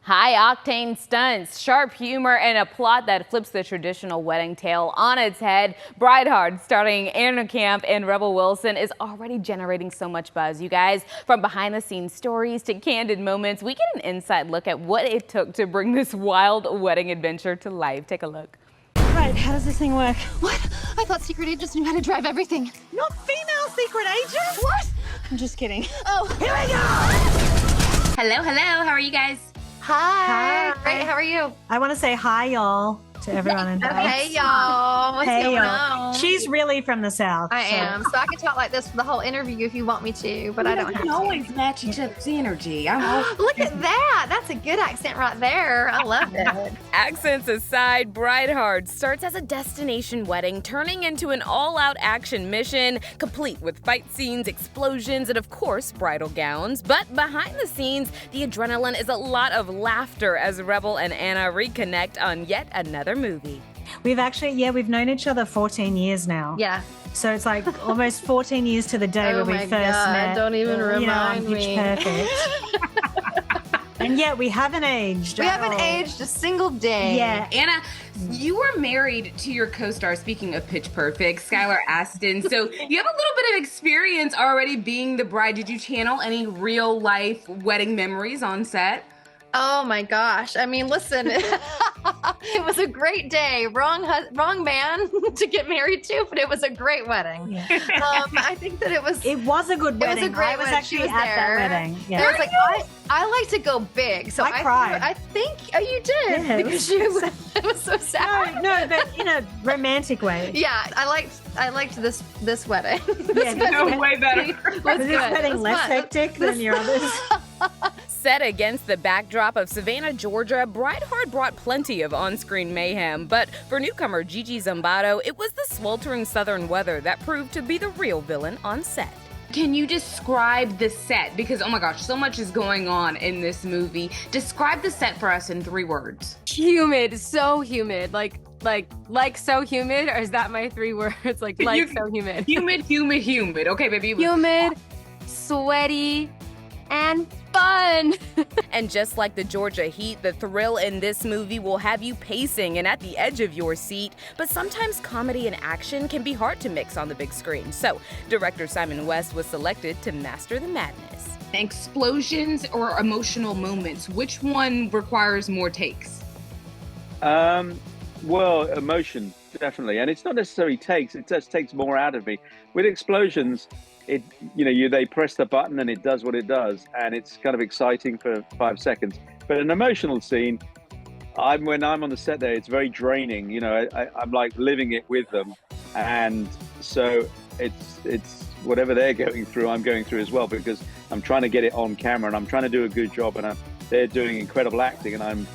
High-octane stunts, sharp humor, and a plot that flips the traditional wedding tale on its head. Brideheart, starring Erin Kamp and Rebel Wilson, is already generating so much buzz, you guys. From behind-the-scenes stories to candid moments, we get an inside look at what it took to bring this wild wedding adventure to life. Take a look. Right, how does this thing work? What? I thought secret agents knew how to drive everything. Not female secret agents? What? I'm just kidding. Oh, Here we go! Hello, how are you guys? Hi. Hi. Great, how are you? I want to say hi, y'all, to everyone in Hey, y'all. What's going on? She's really from the South. I so- am. So I can talk like this for the whole interview if you want me to, but I don't have We to. always match each other's energy. Look at that. That's a good accent right there. I love it. Accents aside, Brideheart starts as a destination wedding, turning into an all-out action mission, complete with fight scenes, explosions, and of course, bridal gowns. But behind the scenes, the adrenaline is a lot of laughter as Rebel and Anna reconnect on yet another movie. We've known each other 14 years now. Yeah. So it's like almost 14 years to the day Oh where we my first God, met. don't even I'm remind pitch me. perfect. And yet we haven't aged. We at haven't all. aged a single day. Yeah. Anna, you were married to your co-star, speaking of Pitch Perfect, Skylar Astin. So you have a little bit of experience already being the bride. Did you channel any real life wedding memories on set? Oh my gosh. I mean, listen, it was a great day. Wrong man to get married to, but it was a great wedding. Yeah. I think that it was It was a good It was wedding. a great I was wedding. actually She was at that there. wedding. Yeah. There was like, I like to go big, so I cried. I think you did Yeah, it because was it was so sad. No, but in a romantic way. Yeah, I liked this wedding. Yeah, No, way better. Was Was good. this It wedding was less fun. hectic than your others? Set against the backdrop of Savannah, Georgia, Brideheart brought plenty of on-screen mayhem, but for newcomer Gigi Zimbardo, it was the sweltering southern weather that proved to be the real villain on set. Can you describe the set? Because, oh my gosh, so much is going on in this movie. Describe the set for us in 3 words. Humid, so humid, like so humid, or is that my 3 words? Like so humid. Humid. Okay, baby. Humid, sweaty, and fun. And just like the Georgia heat, the thrill in this movie will have you pacing and at the edge of your seat, but sometimes comedy and action can be hard to mix on the big screen. So, director Simon West was selected to master the madness. Explosions or emotional moments, which one requires more takes? Well, emotion, definitely. And it's not necessarily takes, it just takes more out of me. With explosions, they press the button and it does what it does. And it's kind of exciting for 5 seconds. But an emotional scene, when I'm on the set there, it's very draining. I'm like living it with them. And so it's whatever they're going through, I'm going through as well, because I'm trying to get it on camera and I'm trying to do a good job, and they're doing incredible acting, and I'm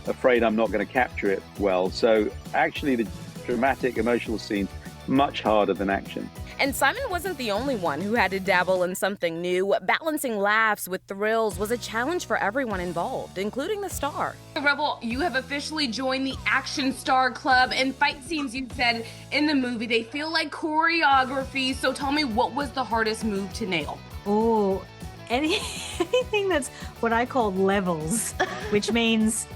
afraid I'm not going to capture it well. So actually the dramatic emotional scene, much harder than action. And Simon wasn't the only one who had to dabble in something new. Balancing laughs with thrills was a challenge for everyone involved, including the star. Rebel, you have officially joined the Action Star Club, and fight scenes you said in the movie, they feel like choreography. So tell me, what was the hardest move to nail? Oh, anything that's what I call levels, which means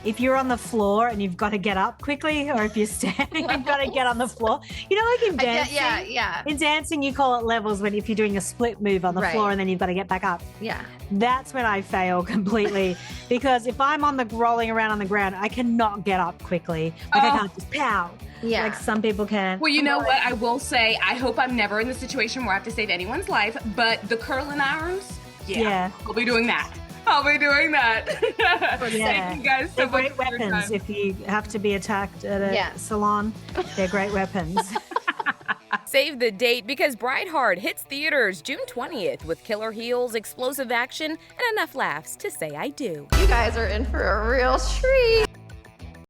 if you're on the floor and you've got to get up quickly, or if you're standing, you've got to get on the floor. Like in dancing. Yeah. In dancing, you call it levels if you're doing a split move on the Right. floor and then you've got to get back up. Yeah. That's when I fail completely, because if I'm rolling around on the ground, I cannot get up quickly. I can't just pow. Yeah. Like some people can. Well, you know what? I will say, I hope I'm never in the situation where I have to save anyone's life, but the curling irons, Yeah. I'll be doing that. Yeah. Thank you guys so They're much great for your weapons time. if you have to be attacked at a salon. They're great weapons. Save the date, because Brideheart hits theaters June 20th with killer heels, explosive action, and enough laughs to say I do. You guys are in for a real treat.